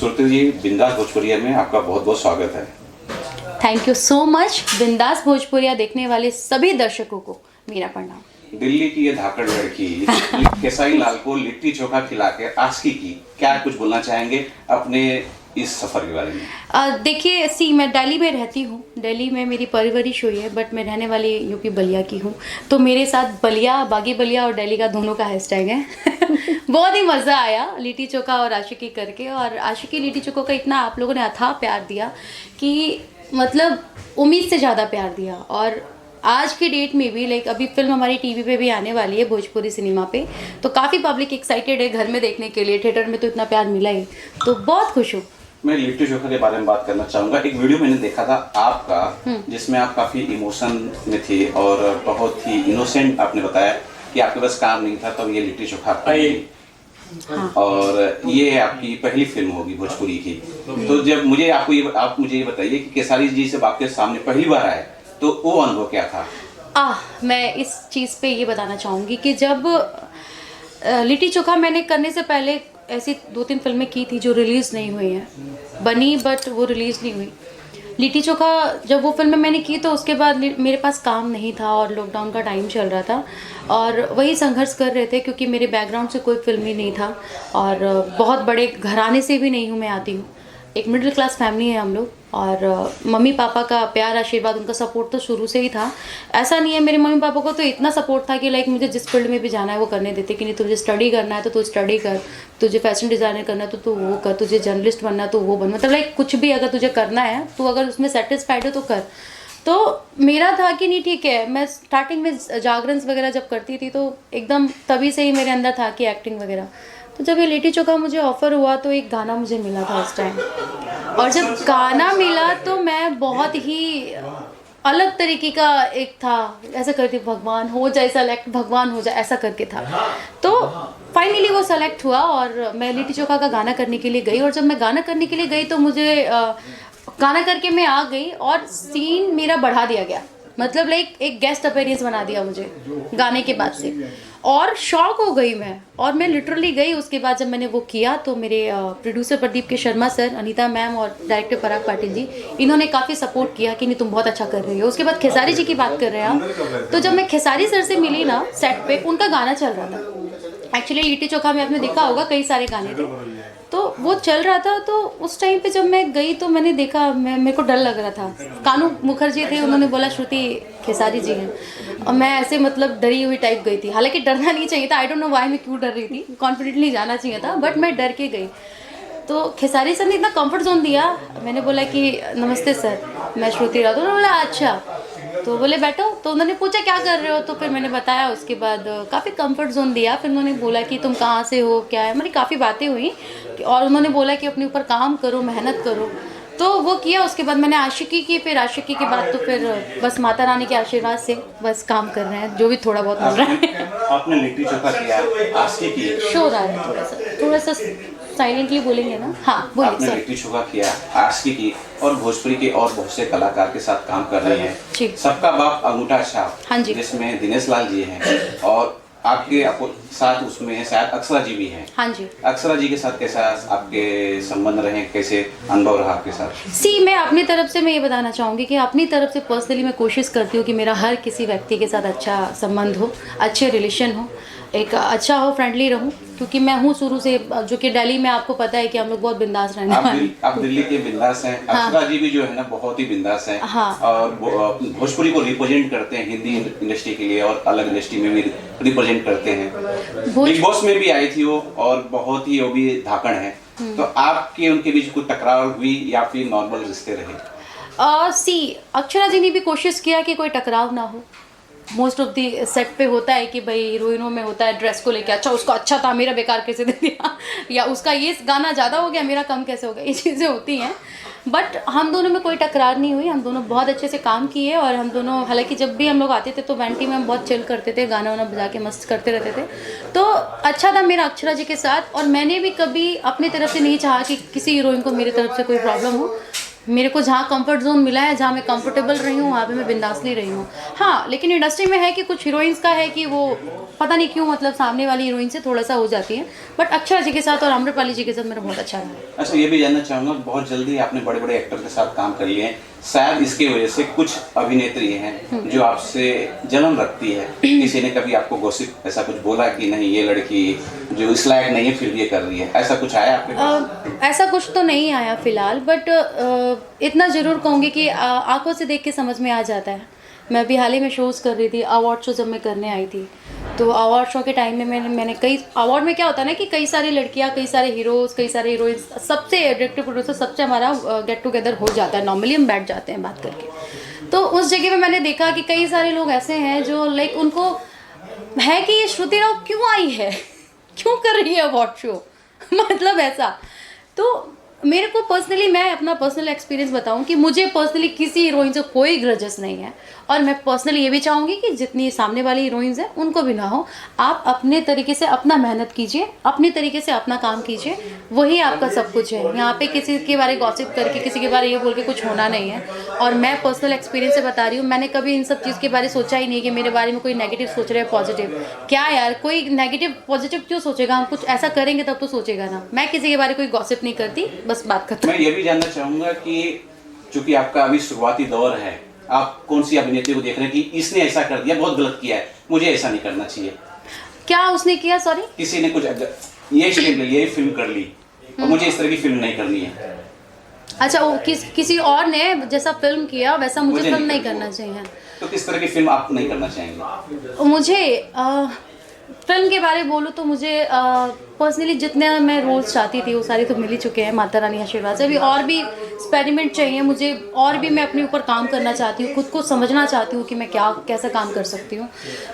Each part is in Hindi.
श्रुति जी, बिंदास भोजपुरिया में आपका बहुत बहुत स्वागत है। Thank you so much. बिंदास भोजपुरिया देखने वाले सभी दर्शकों को मेरा प्रणाम। दिल्ली की ये धाकड़ लड़की केसारी लाल को लिट्टी चोखा खिला के आशिकी की, क्या कुछ बोलना चाहेंगे अपने इस सफर के बारे में? देखिए मैं दिल्ली में रहती हूँ, दिल्ली में मेरी परवरिश हुई है, बट मैं रहने वाली यूपी बलिया की हूँ। तो मेरे साथ बलिया, बागी बलिया और दिल्ली का दोनों का हैशटैग है। बहुत ही मज़ा आया लिट्टी चोखा और आशिकी करके, और आशिकी लिट्टी चोखा का इतना आप लोगों ने अथाह प्यार दिया कि मतलब उम्मीद से ज़्यादा प्यार दिया। और आज की डेट में भी लाइक अभी फिल्म हमारी टीवी पे भी आने वाली है, भोजपुरी सिनेमा पे, तो काफ़ी पब्लिक एक्साइटेड है घर में देखने के लिए। थिएटर में तो इतना प्यार मिला ही, तो बहुत खुश हूँ। मैं लिट्टी चोखा के बारे में बात करना चाहूँगा। एक वीडियो मैंने देखा था आपका, जिसमें आप काफ़ी इमोशन में थे और बहुत ही इनोसेंट आपने बताया कि आपके पास काम नहीं था, तब ये लिट्टी चोखा आपका हाँ। और ये आपकी पहली फिल्म होगी भोजपुरी की। तो जब आप मुझे ये बताइए कि केसारी जी से आपके सामने पहली बार आए, तो वो अनुभव क्या था? मैं इस चीज़ पे ये बताना चाहूँगी कि जब लिट्टी चोखा मैंने करने से पहले ऐसी 2-3 फिल्में की थी जो रिलीज़ नहीं हुई हैं, बनी बट वो रिलीज़ नहीं हुई। लिट्टी चोखा जब वो फिल्में मैंने की तो उसके बाद मेरे पास काम नहीं था और लॉकडाउन का टाइम चल रहा था और वही संघर्ष कर रहे थे, क्योंकि मेरे बैकग्राउंड से कोई फिल्म ही नहीं था और बहुत बड़े घराने से भी नहीं हूँ मैं आती हूँ। एक मिडिल क्लास फैमिली है हम लोग, और मम्मी पापा का प्यार आशीर्वाद, उनका सपोर्ट तो शुरू से ही था। ऐसा नहीं है, मेरे मम्मी पापा को तो इतना सपोर्ट था कि लाइक मुझे जिस फील्ड में भी जाना है वो करने देते कि नहीं, तुझे स्टडी करना है तो तू स्टडी कर, तुझे फैशन डिज़ाइनर करना है तो तू वो कर, तुझे जर्नलिस्ट बनना है तो वो बन, मतलब लाइक कुछ भी अगर तुझे करना है तो अगर उसमें सेटिस्फाइड हो तो कर। तो मेरा था कि नहीं ठीक है। मैं स्टार्टिंग में जागरण वगैरह जब करती थी तो एकदम तभी से ही मेरे अंदर था कि एक्टिंग वगैरह। तो जब ये लिट्टी चोखा मुझे ऑफ़र हुआ तो एक गाना मुझे मिला था उस टाइम, और जब गाना मिला तो मैं बहुत ही अलग तरीके का एक था, ऐसा करती भगवान हो जाए सेलेक्ट, भगवान हो जाए, ऐसा करके था। तो फाइनली वो सेलेक्ट हुआ और मैं लिट्टी चोखा का गाना करने के लिए गई, और जब मैं गाना करने के लिए गई तो मुझे गाना करके मैं आ गई और सीन मेरा बढ़ा दिया गया, मतलब लाइक एक गेस्ट अपीयरेंस बना दिया मुझे गाने के बाद से, और शॉक हो गई मैं। और मैं लिटरली गई उसके बाद जब मैंने वो किया तो मेरे प्रोड्यूसर प्रदीप के शर्मा सर, अनीता मैम और डायरेक्टर पराग पाटिल जी, इन्होंने काफ़ी सपोर्ट किया कि नहीं तुम बहुत अच्छा कर रही हो। उसके बाद खेसारी जी की बात कर रहे हैं आप, तो जब मैं खेसारी सर से मिली ना सेट पे, उनका गाना चल रहा था। एक्चुअली लिट्टी चोखा में आपने देखा होगा कई सारे गाने थे, तो वो चल रहा था। तो उस टाइम पे जब मैं गई तो मैंने देखा, मेरे को डर लग रहा था। कानू मुखर्जी थे, उन्होंने बोला श्रुति खेसारी जी हैं, और मैं ऐसे मतलब डरी हुई टाइप गई थी। हालांकि डरना नहीं चाहिए था, आई डोंट नो व्हाई मैं क्यों डर रही थी, कॉन्फिडेंटली जाना चाहिए था, बट मैं डर के गई। तो खेसारी सर ने इतना कंफर्ट जोन दिया, मैंने बोला कि नमस्ते सर, मैं श्रुति राउत। उन्होंने बोला अच्छा, तो बोले बैठो। तो उन्होंने पूछा क्या कर रहे हो, तो फिर मैंने बताया। उसके बाद काफ़ी कंफर्ट जोन दिया। फिर उन्होंने बोला कि तुम कहाँ से हो, क्या है, हमारी काफ़ी बातें हुई, और उन्होंने बोला कि अपने ऊपर काम करो, मेहनत करो, तो वो किया। उसके बाद मैंने आशिकी की, फिर आशिकी के बाद तो फिर बस माता रानी के आशीर्वाद से बस काम कर रहे हैं, जो भी थोड़ा बहुत मिल रहा है। आपने लिट्टी चोखा किया, आशिकी की, शोर आ रहा है थोड़ा सा साइलेंटली बोलेंगे ना। हाँ बोलिए। आपने लिट्टी चोखा किया, आशिकी की, और भोजपुरी के और बहुत से कलाकार के साथ काम कर रही हैं। सबका बाप अंगूठा छाप, हाँ जी, जिसमें दिनेश लाल जी हैं, और आपके साथ उसमें शायद अक्षरा जी भी हैं। हाँ जी। अक्षरा जी के साथ कैसा आपके संबंध रहे, कैसे अनुभव रहा आपके साथ? मैं अपनी तरफ से मैं ये बताना चाहूँगी कि अपनी तरफ से पर्सनली मैं कोशिश करती हूँ कि मेरा हर किसी व्यक्ति के साथ अच्छा संबंध हो, अच्छे रिलेशन हो, एक अच्छा हो, फ्रेंडली रहूं, क्योंकि मैं हूँ शुरू से, जो कि दिल्ली में आपको पता है कि हम लोग बहुत बिंदास रहने वाले हैं। आप दिल्ली के बिंदास हैं। हाँ। अक्षरा जी भी जो है ना बहुत ही बिंदास हैं। हाँ। और भोजपुरी को रिप्रेजेंट करते हैं हिंदी इंडस्ट्री के लिए, और अलग इंडस्ट्री में भी रिप्रेजेंट करते हैं। बिग बॉस में भी आई थी वो, और बहुत ही वो भी धाकड़ है। तो आपके उनके बीच कोई टकराव हुई या फिर नॉर्मल रिश्ते रहे? अक्षरा जी ने भी कोशिश किया कि कोई टकराव ना हो। मोस्ट ऑफ दी सेट पे होता है कि भाई हीरोइनों में होता है ड्रेस को लेके, अच्छा उसका अच्छा था मेरा बेकार कैसे दे दिया, या उसका ये गाना ज़्यादा हो गया मेरा कम कैसे हो गया, ये चीज़ें होती हैं। बट हम दोनों में कोई टकरार नहीं हुई, हम दोनों बहुत अच्छे से काम किए, और हम दोनों हालांकि जब भी हम लोग आते थे तो वेंटी में हम बहुत चिल करते थे, गाना वाना बजा के मस्त करते रहते थे। तो अच्छा था मेरा अक्षरा जी के साथ, और मैंने भी कभी अपनी तरफ से नहीं चाहा कि किसी हीरोइन को मेरी तरफ से कोई प्रॉब्लम हो। मेरे को जहाँ कंफर्ट जोन मिला है, जहाँ मैं कंफर्टेबल रही हूँ, वहाँ पे मैं बिंदासली रही हूँ। हाँ, लेकिन इंडस्ट्री में है कि कुछ हीरोइंस का है कि वो पता नहीं क्यों मतलब सामने वाली हीरोइन से थोड़ा सा हो जाती है, बट अक्षरा जी के साथ और अम्रपाली जी के साथ मेरा बहुत अच्छा रहा। अच्छा, ये भी जानना चाहूँगा, बहुत जल्दी आपने बड़े बड़े एक्टर के साथ काम कर लिए हैं, शायद इसकी वजह से कुछ अभिनेत्री हैं जो आपसे जलन रखती है, किसी ने कभी आपको गॉसिप ऐसा कुछ बोला कि नहीं ये लड़की जो इस लायक नहीं है फिर ये कर रही है, ऐसा कुछ आया आपके पास? ऐसा कुछ तो नहीं आया फिलहाल, बट इतना ज़रूर कहूँगी कि आंखों से देख के समझ में आ जाता है। मैं अभी हाल ही में शोज़ कर रही थी, अवार्ड शो जब मैं करने आई थी, तो अवार्ड शो के टाइम में मैंने कई अवार्ड में क्या होता है ना कि कई सारी लड़कियां, कई सारे हीरोज़, कई सारे हीरोइंस, सबसे डायरेक्टर प्रोड्यूसर सबसे हमारा गेट टुगेदर हो जाता है, नॉर्मली हम बैठ जाते हैं बात करके। तो उस जगह पे मैंने देखा कि कई सारे लोग ऐसे हैं जो लाइक उनको है कि ये श्रुति राव क्यों आई है, क्यों कर रही है अवार्ड शो मतलब ऐसा। तो मेरे को पर्सनली, मैं अपना पर्सनल एक्सपीरियंस बताऊं कि मुझे पर्सनली किसी हीरोइन से कोई ग्रजेस नहीं है, और मैं पर्सनली ये भी चाहूँगी कि जितनी सामने वाली हीरोइंस हैं उनको भी ना हो। आप अपने तरीके से अपना मेहनत कीजिए, अपने तरीके से अपना काम कीजिए, वही आपका सब कुछ है। यहाँ पे किसी के बारे गॉसिप करके, किसी के बारे ये बोल के कुछ होना नहीं है। और मैं पर्सनल एक्सपीरियंस से बता रही हूँ, मैंने कभी इन सब चीज़ के बारे सोचा ही नहीं कि मेरे बारे में कोई नेगेटिव सोच रहा है, पॉजिटिव। क्या यार, कोई नेगेटिव पॉजिटिव क्यों सोचेगा? हम कुछ ऐसा करेंगे तब तो सोचेगा ना। मैं किसी के बारे कोई गॉसिप नहीं करती, बस बात करती। मैं ये भी जानना चाहूँगा कि चूंकि आपका अभी शुरुआती दौर है, आप कौन सी अभिनेत्री को देख रहे हैं कि इसने ऐसा कर दिया, बहुत गलत किया है, मुझे ऐसा नहीं करना चाहिए? क्या उसने किया? सॉरी, किसी ने कुछ ये स्टेप ले लिया, ये फिल्म कर ली और मुझे इस तरह की फिल्म नहीं करनी है। अच्छा, वो किसी और ने जैसा फिल्म किया वैसा मुझे फिल्म नहीं करना चाहिए। तो किस तरह की फिल्म आप नहीं करना चाहेंगे? मुझे फिल्म के बारे में बोलूँ तो मुझे पर्सनली जितने मैं रोल्स चाहती थी वो सारे तो मिल ही चुके हैं, माता रानी आशीर्वाद से। अभी और भी एक्सपेरिमेंट चाहिए मुझे, और भी मैं अपने ऊपर काम करना चाहती हूँ, खुद को समझना चाहती हूँ कि मैं कैसा काम कर सकती हूँ।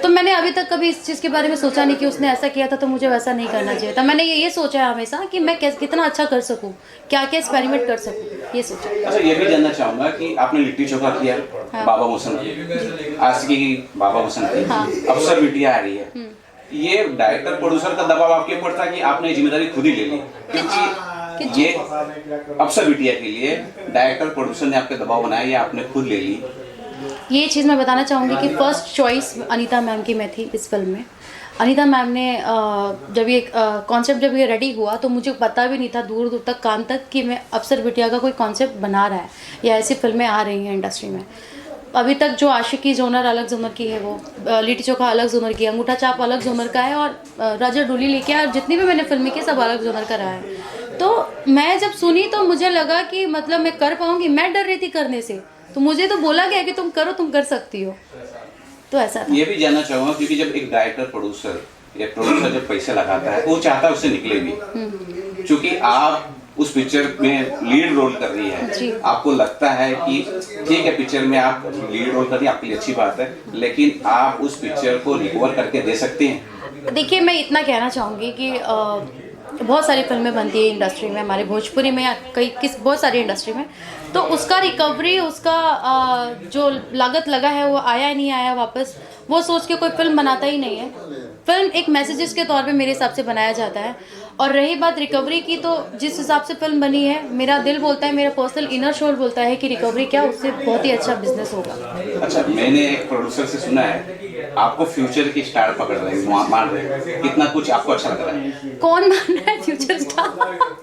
तो मैंने अभी तक कभी इस चीज़ के बारे में सोचा नहीं कि उसने ऐसा किया था तो मुझे वैसा नहीं करना चाहिए था। मैंने ये सोचा है हमेशा कि मैं कितना अच्छा कर सकूँ, क्या क्या एक्सपेरिमेंट कर सकूँ, ये सोचा। अच्छा, ये भी जानना चाहूँगा कि आपने लिट्टी चोखा किया, बाबा मोहसिन की, आज की बाबा मोहसिन की, अफसर बिटिया आ रही है, ये डायरेक्टर प्रोड्यूसर का दबाव आपके ऊपर था कि आपने जिम्मेदारी खुद ही ले ली? क्योंकि ये अफसर बिटिया के लिए डायरेक्टर प्रोड्यूसर ने आपके दबाव बनाया या आपने खुद ले ली? ये चीज़ मैं बताना चाहूँगी कि फर्स्ट चॉइस अनीता मैम की मैं थी इस फिल्म में। अनीता मैम ने जब ये कॉन्सेप्ट जब ये रेडी हुआ तो मुझे पता भी नहीं था दूर दूर तक कान तक कि मैं अफसर बिटिया का कोई कॉन्सेप्ट बना रहा है या ऐसी फिल्में आ रही हैं इंडस्ट्री में। अभी तक जो आशिकी जोनर अलग जोनर की है, वो लिट्टी चोखा अलग जोनर की है, अंगूठा छाप अलग जोनर का है, और राजा डोली लेके आया, और जितनी भी मैंने फिल्में की सब अलग जोनर का रहा है। तो मैं जब सुनी तो मुझे लगा कि मतलब मैं कर पाऊँगी। मैं डर रही थी करने से, तो मुझे तो बोला गया कि तुम करो, तुम कर सकती हो, तो ऐसा था। ये भी जानना चाहूँगा क्योंकि जब एक डायरेक्टर प्रोड्यूसर या प्रोड्यूसर जब पैसे लगाता है वो चाहता है उससे निकले भी, क्योंकि आप उस पिक्चर में लीड रोल कर रही है, आपको लगता है कि ठीक है पिक्चर में आप लीड रोल कर रही है, आपके लिए अच्छी बात है, लेकिन आप उस पिक्चर को रिकवर करके दे सकते हैं? देखिए, मैं इतना कहना चाहूँगी कि बहुत सारी फिल्में बनती है इंडस्ट्री में, हमारे भोजपुरी में या बहुत सारी इंडस्ट्री में, तो उसका रिकवरी, उसका जो लागत लगा है वो आया नहीं आया वापस, वो सोच के कोई फिल्म बनाता ही नहीं है। फिल्म एक मैसेजेस के तौर पे मेरे हिसाब से बनाया जाता है। और रही बात रिकवरी की, तो जिस हिसाब से फिल्म बनी है, मेरा दिल बोलता है, मेरा पर्सनल इनर शोर बोलता है कि रिकवरी क्या, उससे बहुत ही अच्छा बिजनेस होगा। अच्छा, मैंने एक प्रोड्यूसर से सुना है आपको फ्यूचर की स्टार पकड़ रहे हैं, मान रहे हैं, कितना कुछ आपको अच्छा लग रहा है? कौन मान रहा है फ्यूचर स्टार?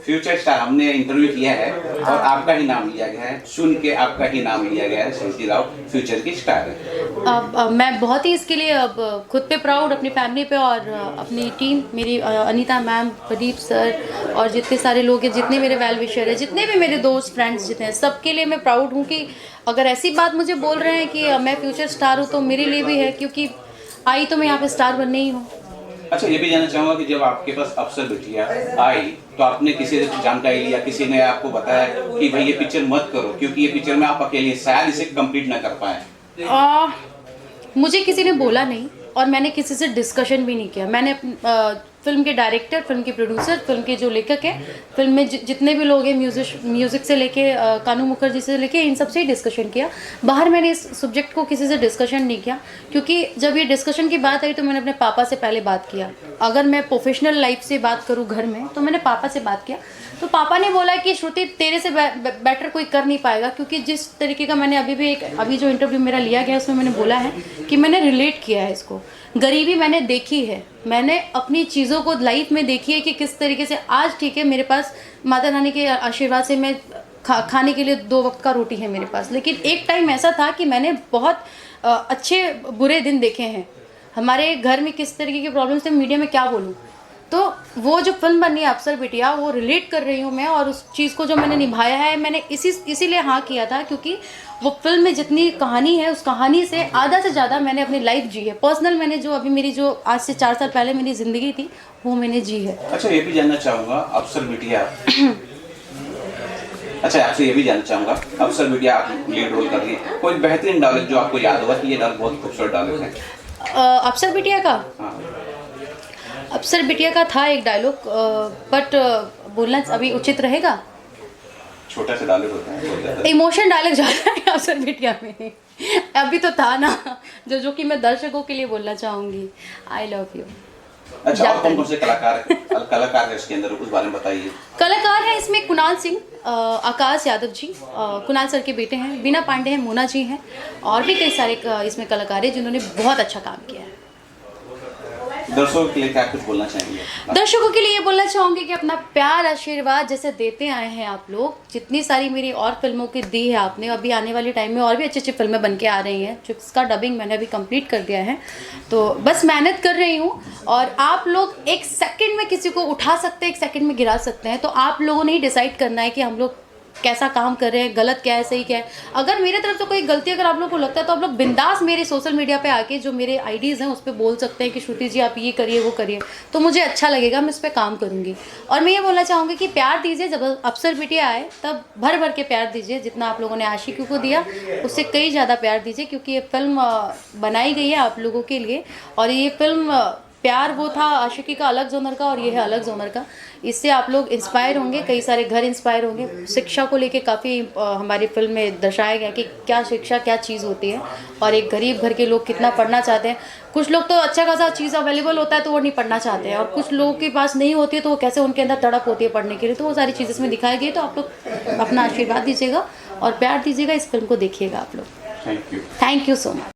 फ्यूचर स्टार हमने इंटरव्यू किया है और आपका ही नाम लिया गया है, सुन के आपका ही नाम लिया गया है, श्रुति राव फ्यूचर की स्टार है। मैं बहुत ही इसके लिए अब खुद पे प्राउड, अपनी फैमिली पे और अपनी टीम, मेरी अनीता मैम, प्रदीप सर और जितने सारे लोग हैं, जितने मेरे वेल विशर है, जितने भी मेरे दोस्त फ्रेंड्स जितने हैं, सबके लिए मैं प्राउड हूँ कि अगर ऐसी बात मुझे बोल रहे हैं कि मैं फ्यूचर स्टार हूँ तो मेरे लिए भी है, क्योंकि आई तो मैं यहाँ पे स्टार बनने ही हूँ। अच्छा, ये भी जानना चाहूँगा कि जब आपके पास अफसर बिटिया आई तो आपने किसी से जानकारी लिया, किसी ने आपको बताया कि भाई ये पिक्चर मत करो क्योंकि ये पिक्चर में आप अकेले शायद इसे कंप्लीट ना कर पाए? मुझे किसी ने बोला नहीं और मैंने किसी से डिस्कशन भी नहीं किया। मैंने फिल्म के डायरेक्टर, फिल्म के प्रोड्यूसर, फिल्म के जो लेखक हैं, फिल्म में जितने भी लोग हैं, म्यूज़िक से लेके कानू मुखर्जी से लेके इन सब से ही डिस्कशन किया। बाहर मैंने इस सब्जेक्ट को किसी से डिस्कशन नहीं किया, क्योंकि जब ये डिस्कशन की बात आई तो मैंने अपने पापा से पहले बात किया। अगर मैं प्रोफेशनल लाइफ से बात करूँ घर में, तो मैंने पापा से बात किया। तो पापा ने बोला कि श्रुति तेरे से बेटर कोई कर नहीं पाएगा, क्योंकि जिस तरीके का मैंने अभी जो इंटरव्यू मेरा लिया गया उसमें मैंने बोला है कि मैंने रिलेट किया है इसको। गरीबी मैंने देखी है, मैंने अपनी चीज़ों को लाइफ में देखी है कि किस तरीके से आज ठीक है मेरे पास माता रानी के आशीर्वाद से मैं खाने के लिए 2 वक्त का रोटी है मेरे पास, लेकिन एक टाइम ऐसा था कि मैंने बहुत अच्छे बुरे दिन देखे हैं। हमारे घर में किस तरीके की प्रॉब्लम्स थे, मीडिया में क्या बोलूँ। तो वो जो फिल्म बनी है अफसर बिटिया, वो रिलेट कर रही हूँ मैं, और उस चीज़ को जो मैंने निभाया है मैंने इसीलिए हाँ किया था, क्योंकि वो फिल्म में जितनी कहानी है उस कहानी से आधा से ज़्यादा मैंने अपनी लाइफ जी है। पर्सनल मैंने जो अभी मेरी जो आज से 4 साल पहले मेरी ज़िंदगी थी वो मैंने जी है। अच्छा, ये भी जानना चाहूँगा अफसर बिटिया अच्छा, आपसे ये भी जानना चाहूँगा, अफसर बिटिया आप लीड रोल कर रही है, कोई बेहतरीन डायलॉग जो आपको याद होगा कि ये डायलॉग बहुत खूबसूरत डायलॉग है? अफसर बिटिया का अफसर बिटिया का था एक डायलॉग, बट बोलना अभी उचित रहेगा? छोटा सा डायलॉग होता है, इमोशन डायलॉग ज़्यादा है अफसर बिटिया में। अभी तो था ना जो कि मैं दर्शकों के लिए बोलना चाहूँगी, आई लव यू। अच्छा, और कौन से कलाकार है इसके अंदर, उस बारे में बताइए। कलाकार हैं इसमें कुणाल सिंह, आकाश यादव जी, कुणाल सर के बेटे हैं, बीना पांडे हैं, मोना जी हैं, और भी कई सारे इसमें कलाकार हैं जिन्होंने बहुत अच्छा काम किया है। दर्शकों के लिए क्या कुछ बोलना चाहेंगे? दर्शकों के लिए ये बोलना चाहूँगी कि अपना प्यार आशीर्वाद जैसे देते आए हैं आप लोग, जितनी सारी मेरी और फिल्मों की दी है आपने, अभी आने वाले टाइम में और भी अच्छी अच्छी फिल्में बन के आ रही हैं, जिसका डबिंग मैंने अभी कंप्लीट कर दिया है। तो बस मेहनत कर रही हूँ, और आप लोग 1 सेकंड में किसी को उठा सकते हैं, 1 सेकंड में गिरा सकते हैं। तो आप लोगों ने ही डिसाइड करना है कि हम लोग कैसा काम कर रहे हैं, गलत क्या है, सही क्या है। अगर मेरे तरफ से कोई गलती अगर आप लोग को लगता है तो आप लोग बिंदास मेरे सोशल मीडिया पे आके जो मेरे आईडीज़ हैं उस पर बोल सकते हैं कि श्रुति जी आप ये करिए वो करिए, तो मुझे अच्छा लगेगा, मैं इस पर काम करूँगी। और मैं ये बोलना चाहूँगी कि प्यार दीजिए, जब अफसर बिटिया आए तब भर भर के प्यार दीजिए, जितना आप लोगों ने आशिकी को दिया उससे कई ज़्यादा प्यार दीजिए, क्योंकि ये फिल्म बनाई गई है आप लोगों के लिए। और ये फिल्म प्यार वो था आशिकी का अलग जोनर का, और ये है अलग जोनर का। इससे आप लोग इंस्पायर होंगे, कई सारे घर इंस्पायर होंगे। शिक्षा को लेके काफ़ी हमारी फिल्म में दर्शाया गया कि क्या शिक्षा क्या चीज़ होती है, और एक गरीब घर के लोग कितना पढ़ना चाहते हैं। कुछ लोग तो अच्छा खासा चीज़ अवेलेबल होता है तो वो नहीं पढ़ना चाहते हैं, और कुछ लोगों के पास नहीं होती है तो वो कैसे उनके अंदर तड़प होती है पढ़ने के लिए। तो वो सारी चीज़ें इसमें दिखाई गई। तो आप लोग अपना आशीर्वाद दीजिएगा और प्यार दीजिएगा, इस फिल्म को देखिएगा आप लोग। Thank you so much.